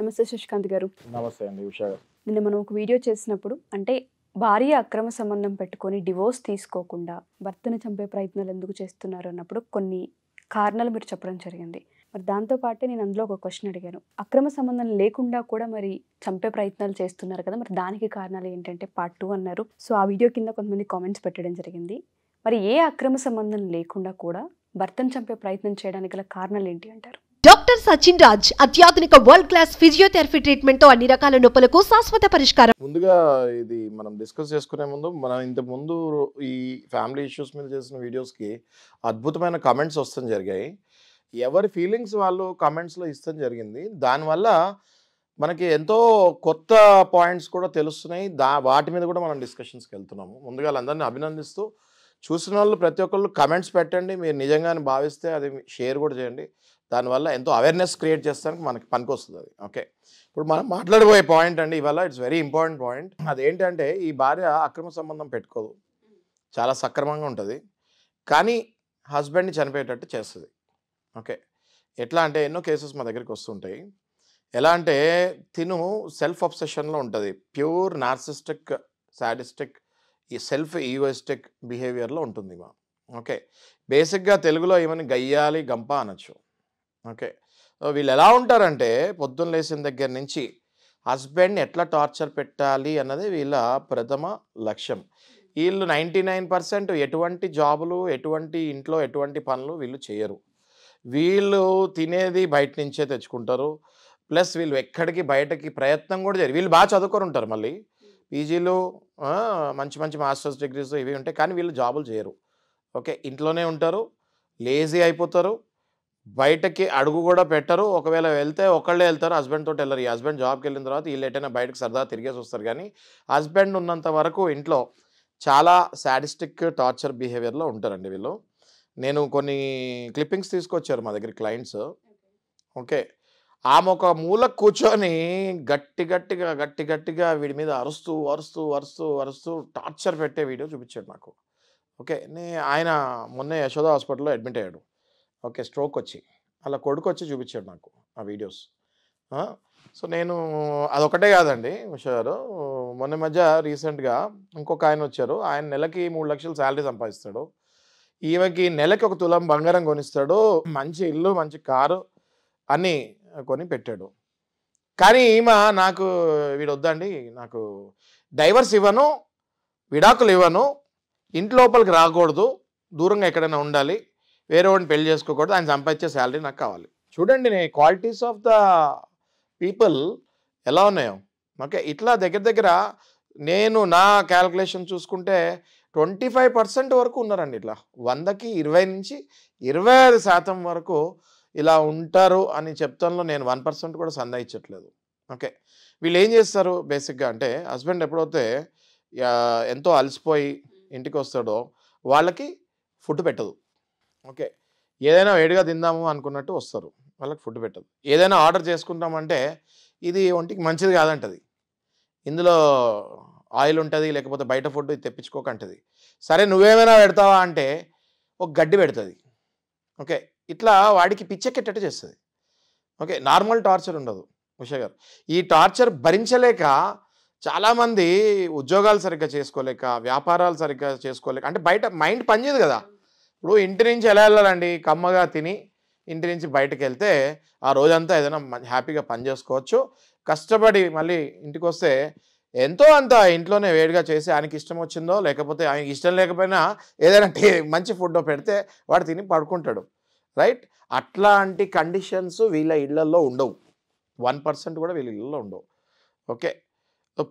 నమస్తే శశికాంత్ గారు. నమస్తే అండి ఉషా గారు. నిన్న మనం ఒక వీడియో చేసినప్పుడు అంటే భార్య అక్రమ సంబంధం పెట్టుకొని డివోర్స్ తీసుకోకుండా భర్తని చంపే ప్రయత్నాలు ఎందుకు చేస్తున్నారు అన్నప్పుడు కొన్ని కారణాలు మీరు చెప్పడం జరిగింది. మరి దాంతో పాటే నేను అందులో ఒక క్వశ్చన్ అడిగాను. అక్రమ సంబంధం లేకుండా కూడా మరి చంపే ప్రయత్నాలు చేస్తున్నారు కదా, మరి దానికి కారణాలు ఏంటంటే పార్ట్ 2 అన్నారు. సో ఆ వీడియో కింద కొంతమంది కామెంట్స్ పెట్టడం జరిగింది. మరి ఏ అక్రమ సంబంధం లేకుండా కూడా భర్తను చంపే ప్రయత్నం చేయడానికి గల కారణాలు ఏంటి అంటారు? డాక్టర్ సచిన్ రాజ్ అత్యాధునిక వరల్డ్ క్లాస్ ఫిజియోథెరపీ ట్రీట్మెంట్ తో అన్ని రకాల నొప్పులకు శాశ్వత పరిష్కారం. ముందుగా ఇది మనం డిస్కస్ చేసుకునే ముందు మనం ఇంతకు ముందు ఈ ఫ్యామిలీ ఇష్యూస్ మీద చేసిన వీడియోస్కి అద్భుతమైన కమెంట్స్ వస్తాం జరిగాయి. ఎవరి ఫీలింగ్స్ వాళ్ళు కమెంట్స్లో ఇస్తాం జరిగింది. దానివల్ల మనకి ఎంతో కొత్త పాయింట్స్ కూడా తెలుస్తున్నాయి. వాటి మీద కూడా మనం డిస్కషన్స్కి వెళ్తున్నాము. ముందుగా వాళ్ళందరినీ అభినందిస్తూ చూసిన వాళ్ళు ప్రతి ఒక్కళ్ళు కమెంట్స్ పెట్టండి. మీరు నిజంగానే భావిస్తే అది షేర్ కూడా చేయండి. దానివల్ల ఎంతో అవేర్నెస్ క్రియేట్ చేస్తానికి మనకి పనికి వస్తుంది అది. ఓకే, ఇప్పుడు మనం మాట్లాడబోయే పాయింట్ అండి ఇవాళ ఇట్స్ వెరీ ఇంపార్టెంట్ పాయింట్. అదేంటంటే ఈ భార్య అక్రమ సంబంధం పెట్టుకోదు, చాలా సక్రమంగా ఉంటుంది, కానీ హస్బెండ్ని చనిపోయేటట్టు చేస్తుంది. ఓకే, ఎట్లా అంటే ఎన్నో కేసెస్ మా దగ్గరికి వస్తుంటాయి. ఎలా అంటే తిను సెల్ఫ్ అబ్సెషన్లో ఉంటుంది, ప్యూర్ నార్సిస్టిక్ సాడిస్టిక్ ఈ సెల్ఫ్ ఈగోయిస్టిక్ బిహేవియర్లో ఉంటుంది మా. ఓకే, బేసిక్గా తెలుగులో ఏమని గయ్యాలి గంప అనొచ్చు. ఓకే, వీళ్ళు ఎలా ఉంటారంటే పొద్దున్న లేచిన దగ్గర నుంచి హస్బెండ్ని ఎట్లా టార్చర్ పెట్టాలి అన్నది వీళ్ళ ప్రథమ లక్ష్యం. వీళ్ళు 99% ఎటువంటి జాబులు, ఎటువంటి ఇంట్లో ఎటువంటి పనులు వీళ్ళు చేయరు. వీళ్ళు తినేది బయట నుంచే తెచ్చుకుంటారు. ప్లస్ వీళ్ళు ఎక్కడికి బయటకి ప్రయత్నం కూడా చేయరు. వీళ్ళు బాగా చదువుకొని ఉంటారు, మళ్ళీ పీజీలు మంచి మంచి మాస్టర్స్ డిగ్రీస్ ఇవి ఉంటాయి, కానీ వీళ్ళు జాబులు చేయరు. ఓకే, ఇంట్లోనే ఉంటారు, లేజీ అయిపోతారు, బయటకి అడుగు కూడా పెట్టరు. ఒకవేళ వెళ్తే ఒకళ్ళే వెళ్తారు, హస్బెండ్ తోటి వెళ్ళరు. ఈ హస్బెండ్ జాబ్కి వెళ్ళిన తర్వాత వీళ్ళు ఎటైనా బయటకు సరదా తిరిగేసి వస్తారు. కానీ హస్బెండ్ ఉన్నంత వరకు ఇంట్లో చాలా సాడిస్టిక్ టార్చర్ బిహేవియర్లో ఉంటారండి వీళ్ళు. నేను కొన్ని క్లిప్పింగ్స్ తీసుకొచ్చారు మా దగ్గర క్లయింట్స్. ఓకే, ఆమె ఒక మూల కూర్చొని గట్టిగా వీడి మీద అరుస్తూ అరుస్తూ అరుస్తూ అరుస్తూ టార్చర్ పెట్టే వీడియో చూపించాడు నాకు. ఓకే, ఆయన మొన్నే యశోద హాస్పిటల్లో అడ్మిట్ అయ్యాడు. ఓకే, స్ట్రోక్ వచ్చి అలా కొడుకు వచ్చి చూపించాడు నాకు ఆ వీడియోస్. సో నేను అదొకటే కాదండి ఉషా గారు, మొన్న మధ్య రీసెంట్గా ఇంకొక ఆయన వచ్చారు. ఆయన నెలకి 3 లక్షలు శాలరీ సంపాదిస్తాడు. ఈమెకి నెలకి 1 తులం బంగారం కొనిస్తాడు, మంచి ఇల్లు మంచి కారు అన్నీ కొని పెట్టాడు. కానీ ఈమె నాకు వీడు వద్దండి, నాకు డైవర్స్ ఇవ్వను, విడాకులు ఇవ్వను, ఇంటి లోపలికి రాకూడదు, దూరంగా ఎక్కడైనా ఉండాలి, వేరే వాడిని పెళ్లి చేసుకోకూడదు, ఆయన సంపాదించే శాలరీ నాకు కావాలి. చూడండి క్వాలిటీస్ ఆఫ్ ద పీపుల్ ఎలా ఉన్నాయో. ఓకే, ఇట్లా దగ్గర నేను నా క్యాల్కులేషన్ చూసుకుంటే 25% వరకు ఉన్నారండి. ఇట్లా 100కి 20 నుంచి 25% వరకు ఇలా ఉంటారు అని చెప్తాను. నేను 1% కూడా సందేహించట్లేదు. ఓకే, వీళ్ళు ఏం చేస్తారు బేసిక్గా అంటే హస్బెండ్ ఎప్పుడైతే ఎంతో అలసిపోయి ఇంటికి వస్తాడో వాళ్ళకి ఫుడ్ పెట్టదు. ఓకే, ఏదైనా వేడిగా తిందాము అనుకున్నట్టు వస్తారు, వాళ్ళకి ఫుడ్ పెట్టదు. ఏదైనా ఆర్డర్ చేసుకుంటామంటే ఇది ఒంటికి మంచిది కాదంటది, ఇందులో ఆయిల్ ఉంటుంది, లేకపోతే బయట ఫుడ్ తెప్పించుకోకంటది. సరే నువ్వేమైనా పెడతావా అంటే ఒక గడ్డి పెడుతుంది. ఓకే, ఇట్లా వాడికి పిచ్చెక్కేటట్టు చేస్తుంది. ఓకే, నార్మల్ టార్చర్ ఉండదు ఉషా గారు. ఈ టార్చర్ భరించలేక చాలామంది ఉద్యోగాలు సరిగ్గా చేసుకోలేక, వ్యాపారాలు సరిగ్గా చేసుకోలేక, అంటే బయట మైండ్ పనిచేయదు కదా. ఇప్పుడు ఇంటి నుంచి ఎలా వెళ్ళాలండి, కమ్మగా తిని ఇంటి నుంచి బయటకు వెళ్తే ఆ రోజంతా ఏదైనా హ్యాపీగా పని చేసుకోవచ్చు. కష్టపడి మళ్ళీ ఇంటికి వస్తే ఎంతో అంత ఇంట్లోనే వేడిగా చేసి ఆయనకి ఇష్టం వచ్చిందో లేకపోతే ఆయనకి ఇష్టం లేకపోయినా ఏదైనా మంచి ఫుడ్ పెడితే వాడు తిని పడుకుంటాడు, రైట్? అట్లాంటి కండిషన్స్ వీళ్ళ ఇళ్లలో ఉండవు, 1% కూడా వీళ్ళ ఇళ్ళలో ఉండవు. ఓకే,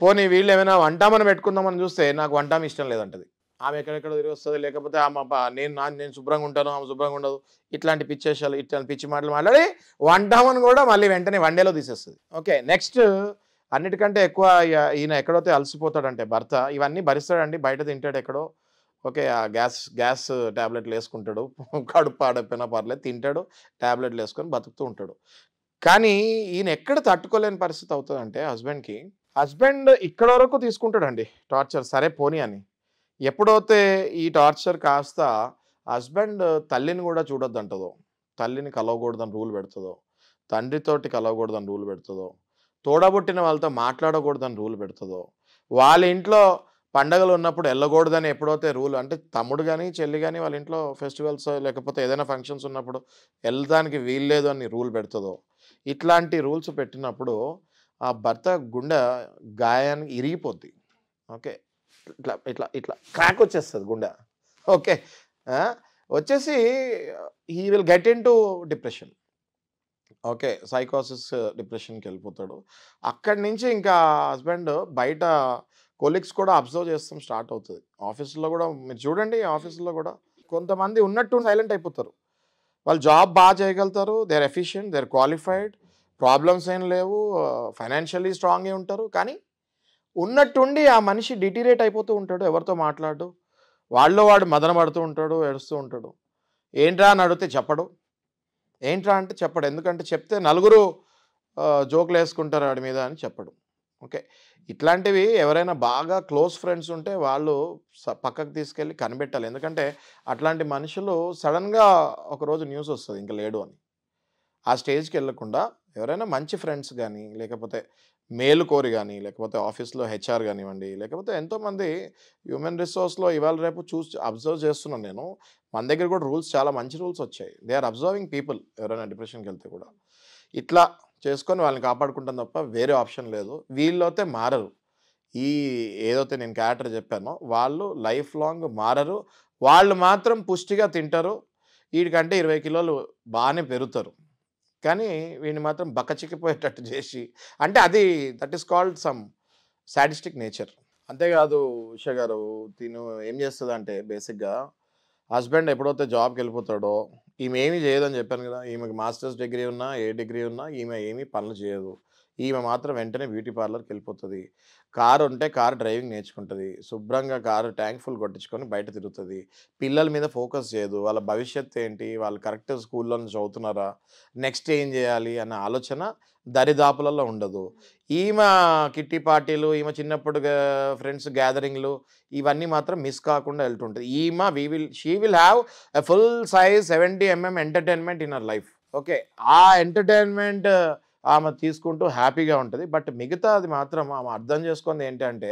పోనీ వీళ్ళు ఏమైనా వంటామని పెట్టుకుందామని చూస్తే నాకు వంటామ ఇష్టం లేదంటది. ఆమె ఎక్కడెక్కడ తిరిగి వస్తుంది, లేకపోతే నేను శుభ్రంగా ఉంటాను, ఆమె శుభ్రంగా ఉండదు. ఇట్లాంటి పిచ్చేషాలు, ఇట్లాంటి పిచ్చి మాటలు మాట్లాడి వంటామని కూడా మళ్ళీ వెంటనే వన్డేలో తీసేస్తుంది. ఓకే, నెక్స్ట్ అన్నిటికంటే ఎక్కువ ఈయన ఎక్కడైతే అలసిపోతాడంటే భర్త ఇవన్నీ భరిస్తాడండి, బయట తింటాడు ఎక్కడో. ఓకే, ఆ గ్యాస్ ట్యాబ్లెట్లు వేసుకుంటాడు, కడుపు పాడైపోయినా పర్లేదు, తింటాడు, ట్యాబ్లెట్లు వేసుకొని బతుకుతూ ఉంటాడు. కానీ ఈయన ఎక్కడ తట్టుకోలేని పరిస్థితి అవుతుందంటే హస్బెండ్ ఇక్కడ వరకు తీసుకుంటాడండి టార్చర్, సరే పోనీ అని. ఎప్పుడైతే ఈ టార్చర్ కాస్త హస్బెండ్ తల్లిని కూడా చూడొద్దంటదో, తల్లిని కలవకూడదని రూల్ పెడుతుందో, తండ్రితోటి కలవకూడదని రూల్ పెడుతుందో, తోడబుట్టిన వాళ్ళతో మాట్లాడకూడదని రూల్ పెడుతుందో, వాళ్ళ ఇంట్లో పండగలు ఉన్నప్పుడు వెళ్ళకూడదని ఎప్పుడైతే రూల్, అంటే తమ్ముడు కానీ చెల్లి కానీ వాళ్ళ ఇంట్లో ఫెస్టివల్స్ లేకపోతే ఏదైనా ఫంక్షన్స్ ఉన్నప్పుడు వెళ్ళడానికి వీల్లేదు అని రూల్ పెడుతుందో, ఇట్లాంటి రూల్స్ పెట్టినప్పుడు ఆ భర్త గుండె గాయానికి ఇరిగిపోద్ది. ఓకే, ఇట్లా ఇట్లా ఇట్లా క్రాక్ వచ్చేస్తుంది గుండె. ఓకే, వచ్చేసి he will get into depression. Okay, సైకోసిస్ డిప్రెషన్కి వెళ్ళిపోతాడు. అక్కడి నుంచి ఇంకా హస్బెండ్ బయట కొలీగ్స్ కూడా అబ్జర్వ్ చేస్తాం స్టార్ట్ అవుతుంది. ఆఫీసులో కూడా మీరు చూడండి, ఆఫీసులో కూడా కొంతమంది ఉన్నట్టు సైలెంట్ అయిపోతారు. వాళ్ళు జాబ్ బాగా చేయగలుగుతారు, they are efficient, they are qualified, problems ఏం లేవు, ఫైనాన్షియల్లీ స్ట్రాంగ్గా ఉంటారు. కానీ ఉన్నట్టుండి ఆ మనిషి డిటీరేట్ అయిపోతూ ఉంటాడు, ఎవరితో మాట్లాడు, వాడు మదన పడుతూ ఉంటాడు, ఏడుస్తూ ఉంటాడు. ఏంట్రా అని అడిగితే చెప్పడు, ఏంట్రా అంటే చెప్పడు. ఎందుకంటే చెప్తే నలుగురు జోకులు వేసుకుంటారు వాడి మీద అని చెప్పడు. ఓకే, ఇట్లాంటివి ఎవరైనా బాగా క్లోజ్ ఫ్రెండ్స్ ఉంటే వాళ్ళు పక్కకు తీసుకెళ్ళి కనిపెట్టాలి. ఎందుకంటే అట్లాంటి మనుషులు సడన్గా ఒకరోజు న్యూస్ వస్తుంది ఇంకా లేడు అని. ఆ స్టేజ్కి వెళ్ళకుండా ఎవరైనా మంచి ఫ్రెండ్స్ కానీ, లేకపోతే మేలు కోరి కానీ, లేకపోతే ఆఫీస్లో హెచ్ఆర్ కానివ్వండి, లేకపోతే ఎంతోమంది హ్యూమన్ రిసోర్స్లో ఇవాళ రేపు అబ్జర్వ్ చేస్తున్నాను నేను. మన దగ్గర కూడా రూల్స్, చాలా మంచి రూల్స్ వచ్చాయి. They are observing people. ఎవరైనా డిప్రెషన్కి వెళ్తే కూడా ఇట్లా చేసుకొని వాళ్ళని కాపాడుకుంటాం తప్ప వేరే ఆప్షన్ లేదు. వీళ్ళైతే మారరు. ఈ ఏదైతే నేను క్యారెక్టర్ చెప్పానో వాళ్ళు లైఫ్ లాంగ్ మారరు. వాళ్ళు మాత్రం పుష్టిగా తింటారు. వీడికంటే 20 కిలోలు బాగానే పెరుగుతారు. కానీ వీడిని మాత్రం బక్కచిక్కిపోయేటట్టు చేసి, అంటే అది that is called some sadistic nature. అంతేకాదు ఉషా గారు, తిను ఏం చేస్తుంది అంటే బేసిక్గా హస్బెండ్ ఎప్పుడైతే జాబ్కి వెళ్ళిపోతాడో, ఈమె ఏమీ చేయదని చెప్పాను కదా. ఈమెకి మాస్టర్స్ డిగ్రీ ఉన్నా, ఏ డిగ్రీ ఉన్నా ఈమె ఏమీ పనులు చేయదు. ఈమె మాత్రం వెంటనే బ్యూటీ పార్లర్కి వెళ్ళిపోతుంది. కారు ఉంటే కారు డ్రైవింగ్ నేర్చుకుంటుంది. శుభ్రంగా కారు ట్యాంక్ ఫుల్ కొట్టించుకొని బయట తిరుగుతుంది. పిల్లల మీద ఫోకస్ చేయదు. వాళ్ళ భవిష్యత్తు ఏంటి, వాళ్ళు కరెక్ట్ స్కూల్లో చదువుతున్నారా, నెక్స్ట్ ఏం చేయాలి అన్న ఆలోచన దరిదాపులలో ఉండదు. ఈమె కిట్టి పార్టీలు, ఈమె చిన్నప్పుడు ఫ్రెండ్స్ గ్యాదరింగ్లు, ఇవన్నీ మాత్రం మిస్ కాకుండా వెళ్తుంటుంది. She will have a full size 70 mm entertainment in her life. Okay, ఆ ఎంటర్టైన్మెంట్ ఆమె తీసుకుంటూ హ్యాపీగా ఉంటుంది. బట్ మిగతా అది మాత్రం ఆమె అర్థం చేసుకుంది ఏంటంటే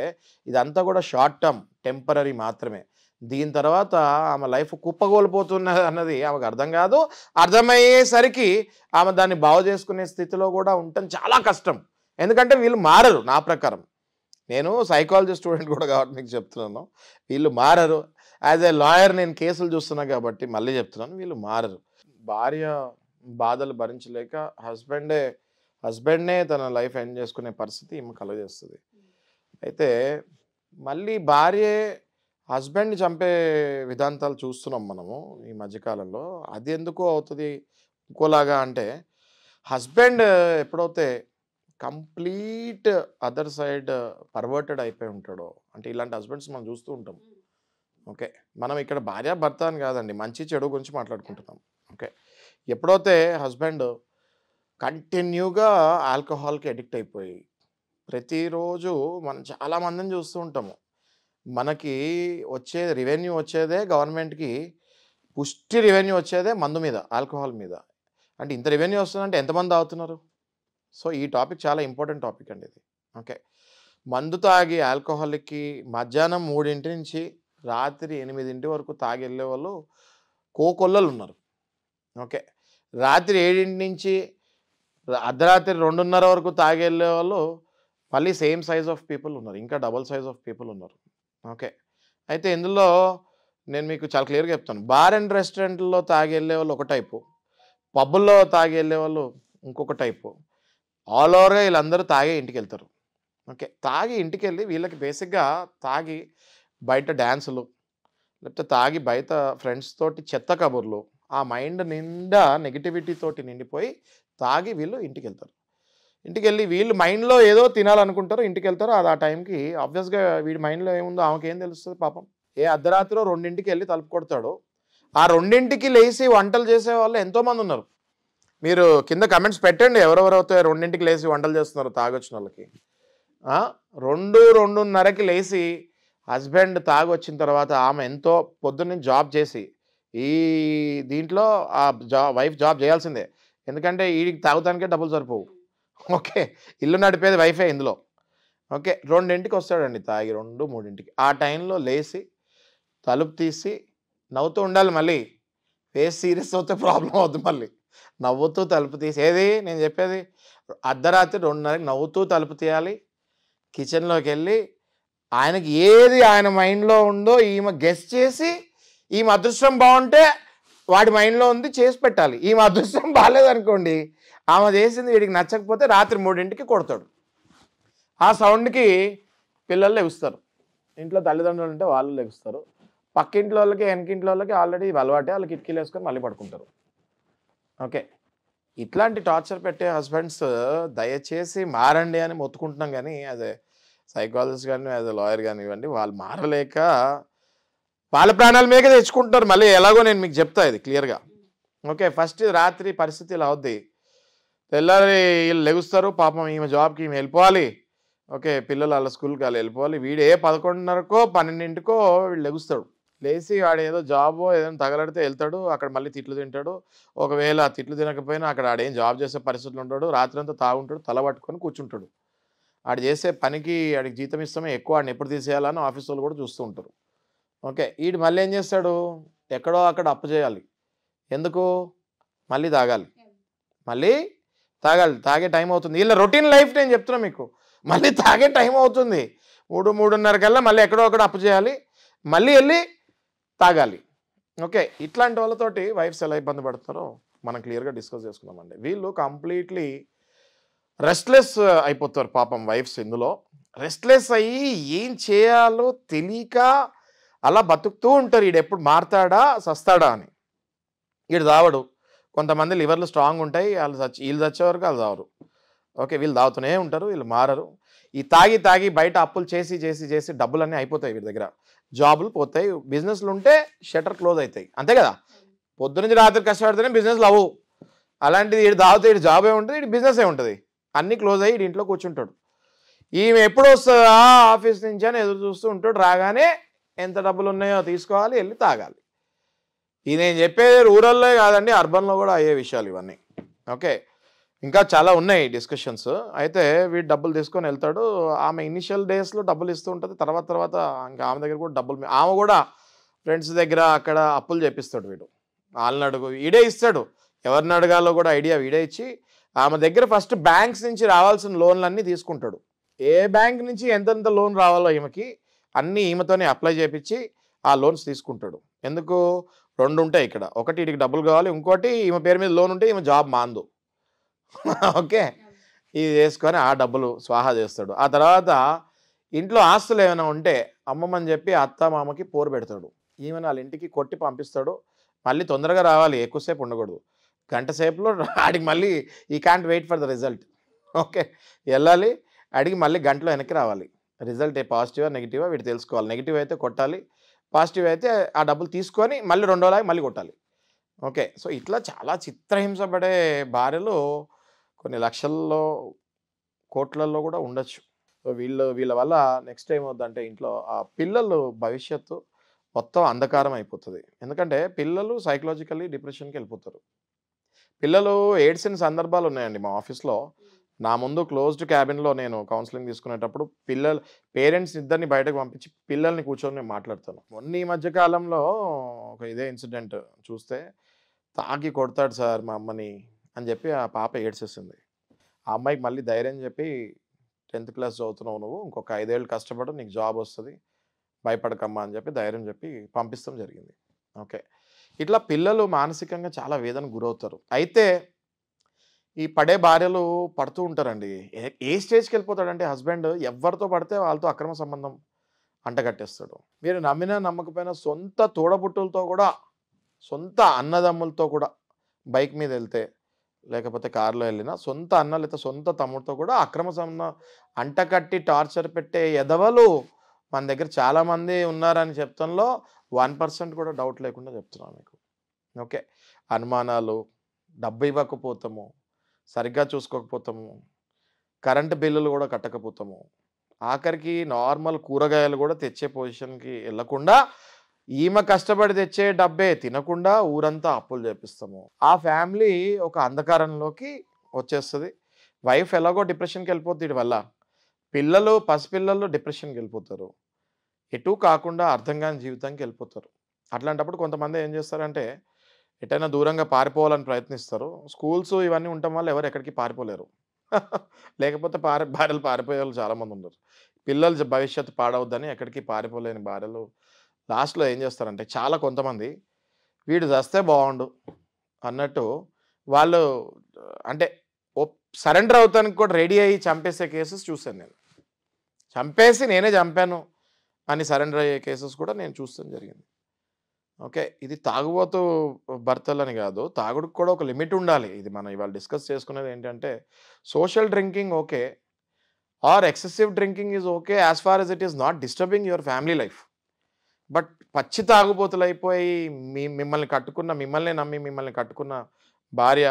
ఇదంతా కూడా షార్ట్ టర్మ్, టెంపరీ మాత్రమే. దీని తర్వాత ఆమె లైఫ్ కుప్పగోలిపోతున్నది అన్నది ఆమెకు అర్థం కాదు. అర్థమయ్యేసరికి ఆమె దాన్ని బాగు చేసుకునే స్థితిలో కూడా ఉండటం చాలా కష్టం. ఎందుకంటే వీళ్ళు మారరు. నా ప్రకారం, నేను సైకాలజీ స్టూడెంట్ కూడా కాబట్టి మీకు చెప్తున్నాను, వీళ్ళు మారరు. యాజ్ ఏ లాయర్ నేను కేసులు చూస్తున్నా కాబట్టి మళ్ళీ చెప్తున్నాను, వీళ్ళు మారరు. భార్య బాధలు భరించలేక హస్బెండ్నే తన లైఫ్ ఎండ్ చేసుకునే పరిస్థితి ఈమె కలుగజేస్తుంది. అయితే మళ్ళీ భార్యే హస్బెండ్ని చంపే విధాంతాలు చూస్తున్నాం మనము ఈ మధ్యకాలంలో. అది ఎందుకో అవుతుంది ఇంకోలాగా అంటే, హస్బెండ్ ఎప్పుడైతే కంప్లీట్ అదర్ సైడ్ పర్వర్టెడ్ అయిపోయి ఉంటాడో, అంటే ఇలాంటి హస్బెండ్స్ మనం చూస్తూ ఉంటాం. ఓకే, మనం ఇక్కడ భార్య భర్త అని కాదండి, మంచి చెడు గురించి మాట్లాడుకుంటున్నాం. ఓకే, ఎప్పుడైతే హస్బెండ్ కంటిన్యూగా ఆల్కహాల్కి అడిక్ట్ అయిపోయి ప్రతిరోజు మనం చాలామందిని చూస్తూ ఉంటాము. మనకి రెవెన్యూ వచ్చేదే గవర్నమెంట్కి, పుష్టి రెవెన్యూ వచ్చేదే మందు మీద, ఆల్కహాల్ మీద. అంటే ఇంత రెవెన్యూ వస్తుందంటే ఎంతమంది తాగుతున్నారు? సో ఈ టాపిక్ చాలా ఇంపార్టెంట్ టాపిక్ అండి ఇది. ఓకే, మందు తాగి ఆల్కహాల్కి మధ్యాహ్నం 3 నుంచి రాత్రి 8 వరకు తాగి వెళ్ళే వాళ్ళు కోకొల్లలు ఉన్నారు. ఓకే, రాత్రి 7 నుంచి అర్ధరాత్రి 2:30 వరకు తాగి వెళ్ళే వాళ్ళు మళ్ళీ సేమ్ సైజ్ ఆఫ్ పీపుల్ ఉన్నారు, ఇంకా డబుల్ సైజ్ ఆఫ్ పీపుల్ ఉన్నారు. ఓకే, అయితే ఇందులో నేను మీకు చాలా క్లియర్గా చెప్తాను. బార్ అండ్ రెస్టారెంట్లో తాగి వెళ్ళే వాళ్ళు ఒక టైపు, పబ్బుల్లో తాగి వెళ్ళే వాళ్ళు ఇంకొక టైపు. ఆల్ ఓవర్గా వీళ్ళందరూ తాగే ఇంటికి వెళ్తారు. ఓకే, తాగి ఇంటికి వెళ్ళి వీళ్ళకి బేసిక్గా తాగి బయట డ్యాన్సులు, లేకపోతే తాగి బయట ఫ్రెండ్స్ తోటి చెత్త కబుర్లు, ఆ మైండ్ నిండా నెగిటివిటీ తోటి నిండిపోయి తాగి వీళ్ళు ఇంటికి వెళ్తారు. ఇంటికి వెళ్ళి వీళ్ళు మైండ్లో ఏదో తినాలనుకుంటారు, ఇంటికి వెళ్తారు. అది ఆ టైంకి ఆబ్వియస్గా వీడి మైండ్లో ఏముందో ఆమెకి ఏం తెలుస్తుంది పాపం. అర్ధరాత్రిలో 2కి వెళ్ళి తలుపు కొడతాడు. ఆ 2కి లేచి వంటలు చేసే వాళ్ళు ఎంతోమంది ఉన్నారు. మీరు కింద కమెంట్స్ పెట్టండి, ఎవరెవరైతే 2కి లేచి వంటలు చేస్తున్నారు తాగొచ్చిన వాళ్ళకి. 2:30కి లేచి హస్బెండ్ తాగొచ్చిన తర్వాత ఆమె ఎంతో పొద్దున్న జాబ్ చేసి, ఈ దీంట్లో ఆ వైఫ్ జాబ్ చేయాల్సిందే. ఎందుకంటే వీడికి తాగుతానికే డబ్బులు సరిపోవు. ఓకే, ఇల్లు నడిపేది వైఫే ఇందులో. ఓకే, 2ంటికి వస్తాడండి తాగి, 2, 3ంటికి. ఆ టైంలో లేచి తలుపు తీసి నవ్వుతూ ఉండాలి. మళ్ళీ ఫేస్ సీరియస్ అవుతే ప్రాబ్లం అవుద్ది. మళ్ళీ నవ్వుతూ తలుపు తీసి, ఏది నేను చెప్పేది, అర్ధరాత్రి 2:30కి నవ్వుతూ తలుపు తీయాలి. కిచెన్లోకి వెళ్ళి ఆయనకి ఏది ఆయన మైండ్లో ఉందో ఈమె గెస్ చేసి, ఈమె అదృష్టం బాగుంటే వాడి మైండ్లో ఉంది చేసి పెట్టాలి. ఈమె అదృష్టం బాగాలేదనుకోండి, ఆమె చేసింది వీడికి నచ్చకపోతే రాత్రి 3ంటికి కొడతాడు. ఆ సౌండ్కి పిల్లలు లెగుస్తారు. ఇంట్లో తల్లిదండ్రులు ఉంటే వాళ్ళు లెగుస్తారు. పక్కింట్లో వాళ్ళకి వెనకింట్లో వాళ్ళకి ఆల్రెడీ అలవాటే, వాళ్ళు కిటికీలు వేసుకొని మళ్ళీ పడుకుంటారు. ఓకే, ఇట్లాంటి టార్చర్ పెట్టే హస్బెండ్స్ దయచేసి మారండి అని మొత్తుకుంటున్నాం. కానీ యాజ్ ఏ సైకాలజిస్ట్ కానీ యాజ్ ఏ లాయర్ కానివ్వండి, వాళ్ళు మారలేక వాళ్ళ ప్రాణాల మీదకే తెచ్చుకుంటున్నారు. మళ్ళీ ఎలాగో నేను మీకు చెప్తా ఇది క్లియర్గా. ఓకే, ఫస్ట్ రాత్రి పరిస్థితి ఇలా అవుద్ది. తెల్లారి వీళ్ళు లెగుస్తారు. పాపం ఈమె జాబ్కి ఈమె వెళ్ళిపోవాలి. ఓకే, పిల్లలు వాళ్ళ స్కూల్కి వాళ్ళు వెళ్ళిపోవాలి. వీడే 11:30కో 12ంటికో వీళ్ళు లెగుస్తాడు. లేచి వాడు ఏదో జాబో ఏదైనా తగలడితే వెళ్తాడు. అక్కడ మళ్ళీ తిట్లు తింటాడు. ఒకవేళ తిట్లు తినకపోయినా అక్కడ ఆడేం జాబ్ చేసే పరిస్థితులు ఉంటాడు. రాత్రి అంతా తాగుంటాడు, తల పట్టుకొని కూర్చుంటాడు. ఆడు చేసే పనికి ఆడికి జీతం ఇస్తామే ఎక్కువ, ఆడిని ఎప్పుడు తీసేయాలని ఆఫీస్ వాళ్ళు కూడా చూస్తూ ఉంటారు. ఓకే, వీడు మళ్ళీ ఏం చేస్తాడు, ఎక్కడో అక్కడ అప్పు చేయాలి. ఎందుకు, మళ్ళీ తాగాలి. మళ్ళీ తాగాలి, తాగే టైం అవుతుంది. వీళ్ళ రొటీన్ లైఫ్ నేను చెప్తున్నా మీకు. మళ్ళీ తాగే టైం అవుతుంది 3:30 కల్లా మళ్ళీ ఎక్కడో అక్కడ అప్పు చేయాలి, మళ్ళీ వెళ్ళి తాగాలి. ఓకే, ఇట్లాంటి వాళ్ళతోటి వైఫ్స్ ఎలా ఇబ్బంది పడతారో మనం క్లియర్గా డిస్కస్ చేసుకున్నామండి. వీళ్ళు కంప్లీట్లీ రెస్ట్లెస్ అయిపోతారు పాపం వైఫ్స్. ఇందులో రెస్ట్లెస్ అయ్యి ఏం చేయాలో తెలియక అలా బతుకుతూ ఉంటారు. వీడు ఎప్పుడు మారతాడా సస్తాడా అని. వీడు తావడు. కొంతమంది లివర్లు స్ట్రాంగ్ ఉంటాయి, వీళ్ళు చచ్చే వరకు వాళ్ళు తావరు. ఓకే, వీళ్ళు తాగుతూనే ఉంటారు, వీళ్ళు మారరు. ఈ తాగి తాగి బయట అప్పులు చేసి చేసి చేసి డబ్బులన్నీ అయిపోతాయి వీడి దగ్గర. జాబులు పోతాయి, బిజినెస్లు ఉంటే షట్టర్ క్లోజ్ అవుతాయి. అంతే కదా, పొద్దునుంచి రాత్రి కష్టపడితేనే బిజినెస్లు అవ్వు. అలాంటిది వీడు తాగితే వీడి జాబ్ ఏముంటుంది, వీడి బిజినెస్ ఏముంటుంది, అన్నీ క్లోజ్ అయ్యి వీడి ఇంట్లో కూర్చుంటాడు. ఈమె ఎప్పుడు వస్తుందా ఆఫీస్ నుంచి అని ఎదురు చూస్తూ ఉంటాడు. రాగానే ఎంత డబ్బులు ఉన్నాయో తీసుకోవాలి, వెళ్ళి తాగాలి. ఇది నేను చెప్పేది రూరల్లో కాదండి, అర్బన్లో కూడా అయ్యే విషయాలు ఇవన్నీ. ఓకే, ఇంకా చాలా ఉన్నాయి డిస్కషన్స్. అయితే వీడు డబ్బులు తీసుకొని వెళ్తాడు. ఆమె ఇనిషియల్ డేస్లో డబ్బులు ఇస్తూ ఉంటుంది. తర్వాత ఇంకా ఆమె దగ్గర కూడా డబ్బులు, ఆమె కూడా ఫ్రెండ్స్ దగ్గర అక్కడ అప్పులు చేపిస్తాడు వీడు. వాళ్ళని అడుగు, వీడే ఇస్తాడు. ఎవరిని అడగాలో కూడా ఐడియా వీడే ఇచ్చి ఆమె దగ్గర ఫస్ట్ బ్యాంక్స్ నుంచి రావాల్సిన లోన్లన్నీ తీసుకుంటాడు. ఏ బ్యాంక్ నుంచి ఎంతెంత లోన్ రావాలో ఈమెకి అన్నీ ఈమెతోనే అప్లై చేయించి ఆ లోన్స్ తీసుకుంటాడు. ఎందుకు, 2 ఉంటాయి ఇక్కడ. ఒకటి వీడికి డబ్బులు కావాలి, ఇంకోటి ఈమె పేరు మీద లోన్ ఉంటే ఈమె జాబ్ మాందు. ఓకే, ఇది చేసుకొని ఆ డబ్బులు స్వాహా చేస్తాడు. ఆ తర్వాత ఇంట్లో ఆస్తులు ఏమైనా ఉంటే అమ్మమ్మని చెప్పి అత్త మామకి పోరు పెడతాడు. ఈమెను వాళ్ళ ఇంటికి కొట్టి పంపిస్తాడు. మళ్ళీ తొందరగా రావాలి, ఎక్కువసేపు ఉండకూడదు. గంట సేపులో ఆడికి మళ్ళీ ఈ can't wait for the result. Okay, వెళ్ళాలి, అడిగి మళ్ళీ గంటలో వెనక్కి రావాలి. రిజల్ట్ పాజిటివా నెగిటివా వీడు తెలుసుకోవాలి. నెగిటివ్ అయితే కొట్టాలి, పాజిటివ్ అయితే ఆ డబ్బులు తీసుకొని మళ్ళీ 2 రోజులకి మళ్ళీ కొట్టాలి. ఓకే, సో ఇట్లా చాలా చిత్రహింసపడే భార్యలు కొన్ని లక్షల్లో కోట్లల్లో కూడా ఉండొచ్చు. సో వీళ్ళ వల్ల నెక్స్ట్ ఏమవుద్దంటే ఇంట్లో ఆ పిల్లలు భవిష్యత్తు మొత్తం అంధకారం అయిపోతుంది. ఎందుకంటే పిల్లలు సైకలాజికల్లీ డిప్రెషన్కి వెళ్ళిపోతారు. పిల్లలు ఏడ్చిన సందర్భాలు ఉన్నాయండి మా ఆఫీస్లో. నా ముందు క్లోజ్డ్ క్యాబిన్లో నేను కౌన్సిలింగ్ తీసుకునేటప్పుడు పేరెంట్స్ ఇద్దరిని బయటకు పంపించి పిల్లల్ని కూర్చొని నేను మాట్లాడతాను. మొన్న ఈ మధ్యకాలంలో ఒక ఇదే ఇన్సిడెంట్ చూస్తే, తాగి కొడతాడు సార్ మా అమ్మని అని చెప్పి ఆ పాప ఏడ్చేసింది. ఆ అమ్మాయికి మళ్ళీ ధైర్యం చెప్పి 10th క్లాస్ చదువుతున్నావు నువ్వు, ఇంకొక 5 ఏళ్ళు కష్టపడు, నీకు జాబ్ వస్తుంది, భయపడకమ్మా అని చెప్పి ధైర్యం చెప్పి పంపిస్తాం జరిగింది. ఓకే, ఇట్లా పిల్లలు మానసికంగా చాలా వేదనకు గురవుతారు. అయితే ఈ పడే భార్యలు పడుతూ ఉంటారండి. ఏ స్టేజ్కి వెళ్ళిపోతాడంటే హస్బెండ్ ఎవరితో పడితే వాళ్ళతో అక్రమ సంబంధం అంటగట్టేస్తాడు. మీరు నమ్మినా నమ్మకపోయినా సొంత తోడబుట్టులతో కూడా, సొంత అన్నదమ్ములతో కూడా బైక్ మీద వెళ్తే, లేకపోతే కారులో వెళ్ళినా సొంత అన్న లేదా సొంత తమ్ముడితో కూడా అక్రమ సంబంధం అంటకట్టి టార్చర్ పెట్టే ఎదవలు మన దగ్గర చాలామంది ఉన్నారని చెప్తాంలో 1% కూడా డౌట్ లేకుండా చెప్తున్నాను మీకు. ఓకే, అనుమానాలు, డబ్బు ఇవ్వకపోతాము, సరిగ్గా చూసుకోకపోతాము, కరెంటు బిల్లులు కూడా కట్టకపోతాము, ఆఖరికి నార్మల్ కూరగాయలు కూడా తెచ్చే పొజిషన్కి వెళ్ళకుండా ఈమె కష్టపడి తెచ్చే డబ్బే తినకుండా ఊరంతా అప్పులు చేపిస్తాము. ఆ ఫ్యామిలీ ఒక అంధకారంలోకి వచ్చేస్తుంది. వైఫ్ ఎలాగో డిప్రెషన్కి వెళ్ళిపోతుంది వీడి వల్ల, పిల్లలు పసిపిల్లలు డిప్రెషన్కి వెళ్ళిపోతారు, ఎటు కాకుండా అర్థం కాని జీవితానికి వెళ్ళిపోతారు. అట్లాంటప్పుడు కొంతమంది ఏం చేస్తారంటే ఎటైనా దూరంగా పారిపోవాలని ప్రయత్నిస్తారు. స్కూల్స్ ఇవన్నీ ఉండటం వల్ల ఎవరు ఎక్కడికి పారిపోలేరు. లేకపోతే భార్యలు పారిపోయే వాళ్ళు చాలామంది ఉన్నారు. పిల్లల భవిష్యత్తు పాడవద్దని ఎక్కడికి పారిపోలేని భార్యలు లాస్ట్‌లో ఏం చేస్తారంటే చాలా కొంతమంది వీడు చస్తే బాగుండు అన్నట్టు వాళ్ళు అంటే సరెండర్ అవుతానికి కూడా రెడీ అయ్యి చంపేసే కేసెస్ చూశాను నేను. చంపేసి నేనే చంపాను అని సరెండర్ అయ్యే కేసెస్ కూడా నేను చూస్తాం జరిగింది. ఓకే, ఇది తాగుబోతు భర్తలని కాదు, తాగుడుకు కూడా ఒక లిమిట్ ఉండాలి. ఇది మనం ఇవాళ డిస్కస్ చేసుకునేది ఏంటంటే social drinking okay or excessive drinking is okay as far as it is not disturbing your family life. But పచ్చి తాగుబోతులు అయిపోయి మిమ్మల్ని నమ్మి మిమ్మల్ని కట్టుకున్న భార్య,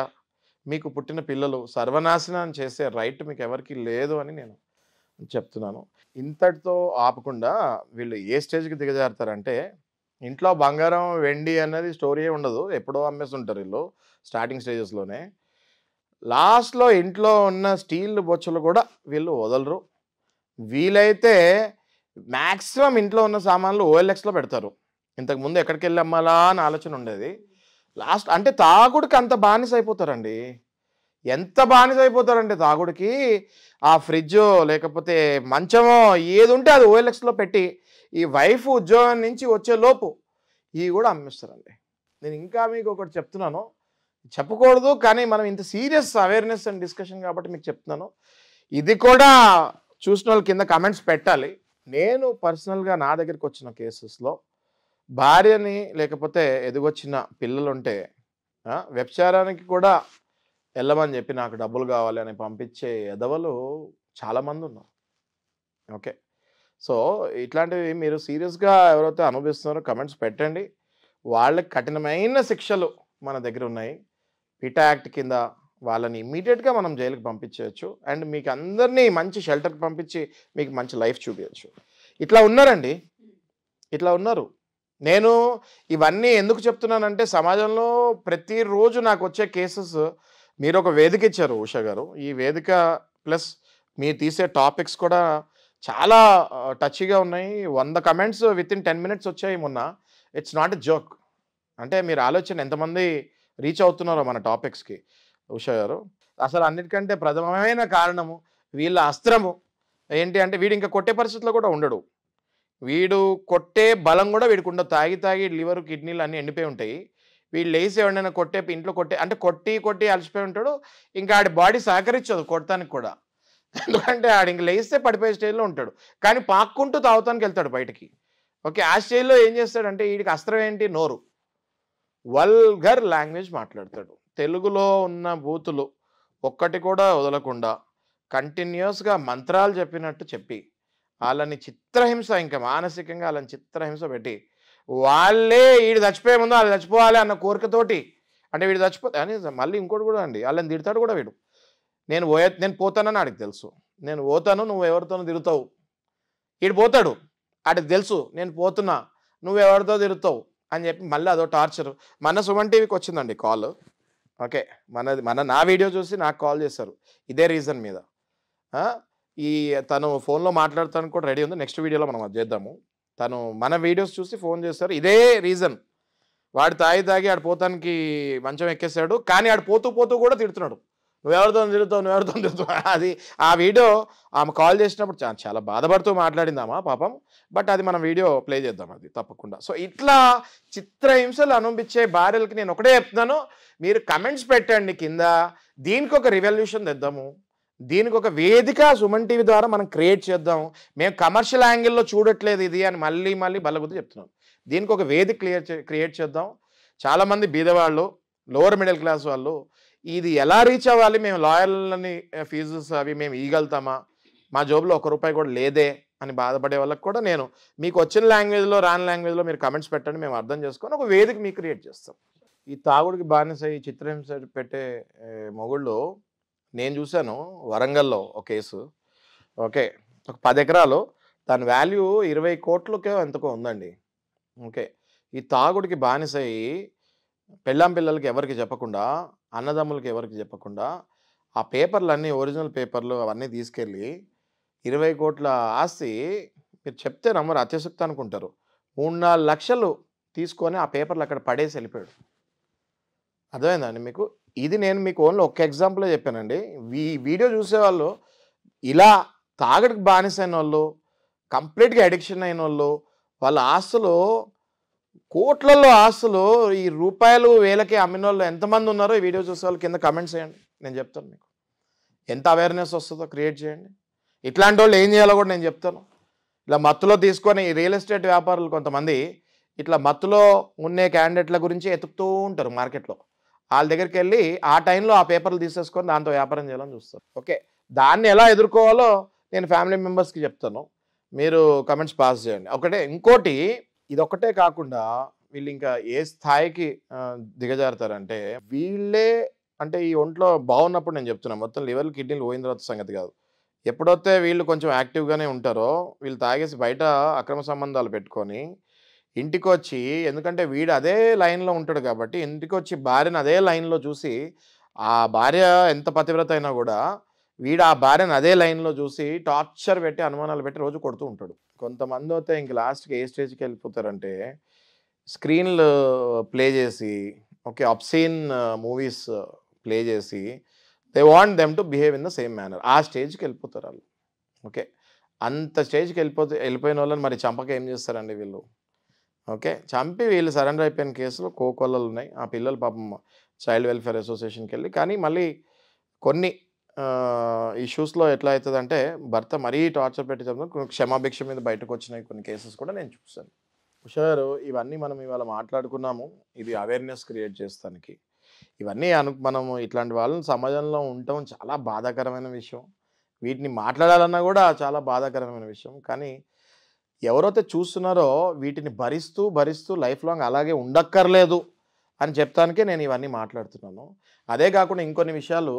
మీకు పుట్టిన పిల్లలు సర్వనాశనం చేసే రైట్ మీకు ఎవరికి లేదు అని నేను చెప్తున్నాను. ఇంతటితో ఆపకుండా వీళ్ళు ఏ స్టేజ్కి దిగజారుతారంటే ఇంట్లో బంగారం వెండి అనేది స్టోరీయే ఉండదు, ఎప్పుడో అమ్మేస్తుంటారు వీళ్ళు స్టార్టింగ్ స్టేజెస్లోనే. లాస్ట్లో ఇంట్లో ఉన్న స్టీల్ బొచ్చులు కూడా వీళ్ళు వదలరు. వీలైతే మ్యాక్సిమం ఇంట్లో ఉన్న సామాన్లు OLXలో పెడతారు. ఇంతకుముందు ఎక్కడికి వెళ్ళి అమ్మాలా అని ఆలోచన ఉండేది. లాస్ట్ అంటే తాగుడికి అంత బానిస అయిపోతారండి. ఎంత బానిస అయిపోతారంటే తాగుడికి ఆ ఫ్రిడ్జో లేకపోతే మంచమో ఏది ఉంటే అది OLXలో పెట్టి ఈ వైఫ్ ఉద్యోగం నుంచి వచ్చే లోపు ఇవి కూడా అమ్మేస్తారండి. నేను ఇంకా మీకు ఒకటి చెప్తున్నాను, చెప్పకూడదు కానీ మనం ఇంత సీరియస్ అవేర్నెస్ అండ్ డిస్కషన్ కాబట్టి మీకు చెప్తున్నాను. ఇది కూడా చూసిన వాళ్ళు కింద కమెంట్స్ పెట్టాలి. నేను పర్సనల్గా నా దగ్గరికి వచ్చిన కేసెస్లో భార్యని లేకపోతే ఎదుగొచ్చిన పిల్లలుంటే వ్యభిచారానికి కూడా వెళ్ళమని చెప్పి నాకు డబ్బులు కావాలి అని పంపించే ఎదవలు చాలామంది ఉన్నారు. ఓకే, సో ఇట్లాంటివి మీరు సీరియస్గా ఎవరైతే అనుభవిస్తున్నారో కమెంట్స్ పెట్టండి. వాళ్ళకి కఠినమైన శిక్షలు మన దగ్గర ఉన్నాయి. పిటా యాక్ట్ కింద వాళ్ళని ఇమ్మీడియట్గా మనం జైలుకి పంపించవచ్చు అండ్ మీకు అందరినీ మంచి షెల్టర్కి పంపించి మీకు మంచి లైఫ్ చూపించచ్చు. ఇట్లా ఉన్నారండి, ఇట్లా ఉన్నారు. నేను ఇవన్నీ ఎందుకు చెప్తున్నానంటే సమాజంలో ప్రతిరోజు నాకు వచ్చే కేసెస్, మీరు ఒక వేదిక ఇచ్చారు ఉషా గారు, ఈ వేదిక ప్లస్ మీరు తీసే టాపిక్స్ కూడా చాలా టచ్గా ఉన్నాయి. 100 కమెంట్స్ వితిన్ 10 minutes వచ్చాయి మొన్న. It's not a joke. అంటే మీరు ఆలోచన ఎంతమంది రీచ్ అవుతున్నారో మన టాపిక్స్కి ఉషా గారు. అసలు అన్నిటికంటే ప్రథమమైన కారణము వీళ్ళ అస్త్రము ఏంటి అంటే వీడు ఇంకా కొట్టే పరిస్థితిలో కూడా ఉండడు. వీడు కొట్టే బలం కూడా వీడికి ఉండదు. తాగి లివర్ కిడ్నీలు అన్నీ ఎండిపోయి ఉంటాయి. వీళ్ళు లేసి ఎవరైనా ఇంట్లో కొట్టే అంటే కొట్టి అలసిపోయి ఉంటాడు. ఇంకా ఆడి బాడీ సహకరించదు కొట్టడానికి కూడా, ఎందుకంటే ఆడు ఇంక లేస్తే పడిపోయే స్టేజ్లో ఉంటాడు. కానీ పాక్కుంటూ తాగుతానికి వెళ్తాడు బయటికి. ఓకే, ఆ స్టేజ్లో ఏం చేస్తాడంటే వీడికి అస్త్రం ఏంటి? నోరు. వల్గర్ లాంగ్వేజ్ మాట్లాడతాడు. తెలుగులో ఉన్న బూతులు ఒక్కటి కూడా వదలకుండా కంటిన్యూస్గా మంత్రాలు చెప్పినట్టు చెప్పి వాళ్ళని చిత్రహింస, ఇంకా మానసికంగా వాళ్ళని చిత్రహింస పెట్టి వాళ్ళే వీడు చచ్చిపోయే ముందు వాళ్ళు చచ్చిపోవాలి అన్న కోరికతోటి, అంటే వీడు చచ్చిపోతే అని మళ్ళీ ఇంకోటి కూడా అండి వాళ్ళని తిడతాడు కూడా వీడు. నేను పోతానని ఆడికి తెలుసు, నేను పోతాను నువ్వు ఎవరితోనూ తిరుగుతావు. వీడు పోతాడు, ఆడికి తెలుసు నేను పోతున్నా నువ్వు ఎవరితో తిరుగుతావు అని చెప్పి మళ్ళీ అదో టార్చర్. మన సుమన్ టీవీకి వచ్చిందండి కాల్. ఓకే, నా వీడియో చూసి నాకు కాల్ చేశారు ఇదే రీజన్ మీద. తను ఫోన్లో మాట్లాడతానికి కూడా రెడీ ఉంది, నెక్స్ట్ వీడియోలో మనం అది చేద్దాము. తను మన వీడియోస్ చూసి ఫోన్ చేస్తారు, ఇదే రీజన్. వాడు తాగి ఆడు పోతానికి మంచం ఎక్కేసాడు, కానీ ఆడు పోతూ కూడా తిడుతున్నాడు, నువ్వెవరితో తిరుగుతావు. అది ఆ వీడియో ఆమె కాల్ చేసినప్పుడు చాలా బాధపడుతూ మాట్లాడిందామా పాపం. బట్ అది మనం వీడియో ప్లే చేద్దాం అది తప్పకుండా. సో ఇట్లా చిత్రహింసలు అనిపించే భార్యలకి నేను ఒకటే చెప్తున్నాను, మీరు కమెంట్స్ పెట్టండి కింద. దీనికి ఒక రివల్యూషన్ తెద్దాము, దీనికి ఒక వేదిక సుమన్ టీవీ ద్వారా మనం క్రియేట్ చేద్దాం. మేము కమర్షియల్ యాంగిల్లో చూడట్లేదు ఇది అని మళ్ళీ బలగుద్ది చెప్తున్నాం. దీనికి ఒక వేదిక క్రియేట్ చేద్దాం. చాలామంది బీదవాళ్ళు, లోవర్ మిడిల్ క్లాస్ వాళ్ళు ఇది ఎలా రీచ్ అవ్వాలి, మేము లాయర్లని ఫీజెస్ అవి మేము ఇవ్వగలుగుతామా, మా జోబులో ₹1 కూడా లేదే అని బాధపడే వాళ్ళకి కూడా నేను మీకు వచ్చిన లాంగ్వేజ్లో రాని లాంగ్వేజ్లో మీరు కమెంట్స్ పెట్టండి, మేము అర్థం చేసుకొని ఒక వేదిక మీకు క్రియేట్ చేస్తాం. ఈ తాగుడికి బానిస ఈ చిత్రహింస పెట్టే మొగుళ్ళు నేను చూశాను వరంగల్లో ఒక కేసు. ఓకే, ఒక 10 ఎకరాలు, దాని వాల్యూ 20 కోట్లకే ఎంతకో ఉందండి. ఓకే, ఈ తాగుడికి బానిస అయ్యి పిల్లలకి ఎవరికి చెప్పకుండా, అన్నదమ్ములకి ఎవరికి చెప్పకుండా ఆ పేపర్లన్నీ ఒరిజినల్ పేపర్లు అవన్నీ తీసుకెళ్ళి 20 కోట్ల ఆస్తి మీరు చెప్తే నమ్మరు, అత్యశక్తి అనుకుంటారు. 3-4 లక్షలు తీసుకొని ఆ పేపర్లు అక్కడ పడేసి వెళ్ళిపోయాడు. అర్థమైందండి మీకు? ఇది నేను మీకు ఓన్లీ ఒక్క ఎగ్జాంపులే చెప్పానండి. వీడియో చూసేవాళ్ళు ఇలా తాగడికి బానిసైన వాళ్ళు, కంప్లీట్గా అడిక్షన్ అయిన వాళ్ళు, వాళ్ళ ఆస్తులు కోట్లలో ఆస్తులు ఈ రూపాయలు వేలకి అమ్మిన వాళ్ళు ఎంతమంది ఉన్నారో ఈ వీడియో చూసే వాళ్ళు కింద కమెంట్స్ చేయండి. నేను చెప్తాను మీకు ఎంత అవేర్నెస్ వస్తుందో క్రియేట్ చేయండి. ఇట్లాంటి వాళ్ళు ఏం చేయాలో కూడా నేను చెప్తాను. ఇలా మత్తులో తీసుకొని రియల్ ఎస్టేట్ వ్యాపారులు కొంతమంది ఇట్లా మత్తులో ఉండే క్యాండిడేట్ల గురించి ఎతుకుతూ ఉంటారు మార్కెట్లో. వాళ్ళ దగ్గరికి వెళ్ళి ఆ టైంలో ఆ పేపర్లు తీసేసుకొని దాంతో వ్యాపారం చేయాలని చూస్తారు. ఓకే, దాన్ని ఎలా ఎదుర్కోవాలో నేను ఫ్యామిలీ మెంబర్స్కి చెప్తాను, మీరు కమెంట్స్ పాస్ చేయండి. ఒకటే ఇంకోటి, ఇదొక్కటే కాకుండా వీళ్ళు ఇంకా ఏ స్థాయికి దిగజారుతారంటే, వీళ్ళే అంటే ఈ ఒంట్లో బాగున్నప్పుడు నేను చెప్తున్నా, మొత్తం లివర్లు కిడ్నీలు పోయిన తర్వాత సంగతి కాదు. ఎప్పుడైతే వీళ్ళు కొంచెం యాక్టివ్గానే ఉంటారో వీళ్ళు తాగేసి బయట అక్రమ సంబంధాలు పెట్టుకొని ఇంటికి వచ్చి, ఎందుకంటే వీడు అదే లైన్లో ఉంటాడు కాబట్టి ఇంటికి వచ్చి భార్యను అదే లైన్లో చూసి, ఆ భార్య ఎంత పతివ్రత అయినా కూడా వీడు ఆ భార్యను అదే లైన్లో చూసి టార్చర్ పెట్టి అనుమానాలు పెట్టి రోజు కొడుతూ ఉంటాడు. కొంతమంది అయితే ఇంక లాస్ట్కి ఏ స్టేజ్కి వెళ్ళిపోతారంటే స్క్రీన్లు ప్లే చేసి, ఓకే, అబ్సీన్ మూవీస్ ప్లే చేసి they want them to behave in the same manner. ఆ స్టేజ్కి వెళ్ళిపోతారు వాళ్ళు. ఓకే, అంత స్టేజ్కి వెళ్ళిపోయిన వాళ్ళని మరి చంపక ఏం చేస్తారండి వీళ్ళు? ఓకే, చంపి వీళ్ళు సరెండర్ అయిపోయిన కేసులు కోకొల్లలు ఉన్నాయి. ఆ పిల్లలు పాపం చైల్డ్ వెల్ఫేర్ అసోసియేషన్కి వెళ్ళి, కానీ మళ్ళీ కొన్ని ఇష్యూస్లో ఎట్లా అవుతుందంటే భర్త మరీ టార్చర్ పెట్టి చెప్తాను, క్షమాభిక్ష మీద బయటకు వచ్చినాయి కొన్ని కేసెస్ కూడా నేను చూశాను. ఉషారు, ఇవన్నీ మనం ఇవాళ మాట్లాడుకున్నాము, ఇది అవేర్నెస్ క్రియేట్ చేస్తానికి. ఇవన్నీ మనము ఇట్లాంటి వాళ్ళని సమాజంలో ఉండటం చాలా బాధాకరమైన విషయం. వీటిని మాట్లాడాలన్నా కూడా చాలా బాధాకరమైన విషయం. కానీ ఎవరైతే చూస్తున్నారో వీటిని భరిస్తూ లైఫ్ లాంగ్ అలాగే ఉండక్కర్లేదు అని చెప్తానికే నేను ఇవన్నీ మాట్లాడుతున్నాను. అదే కాకుండా ఇంకొన్ని విషయాలు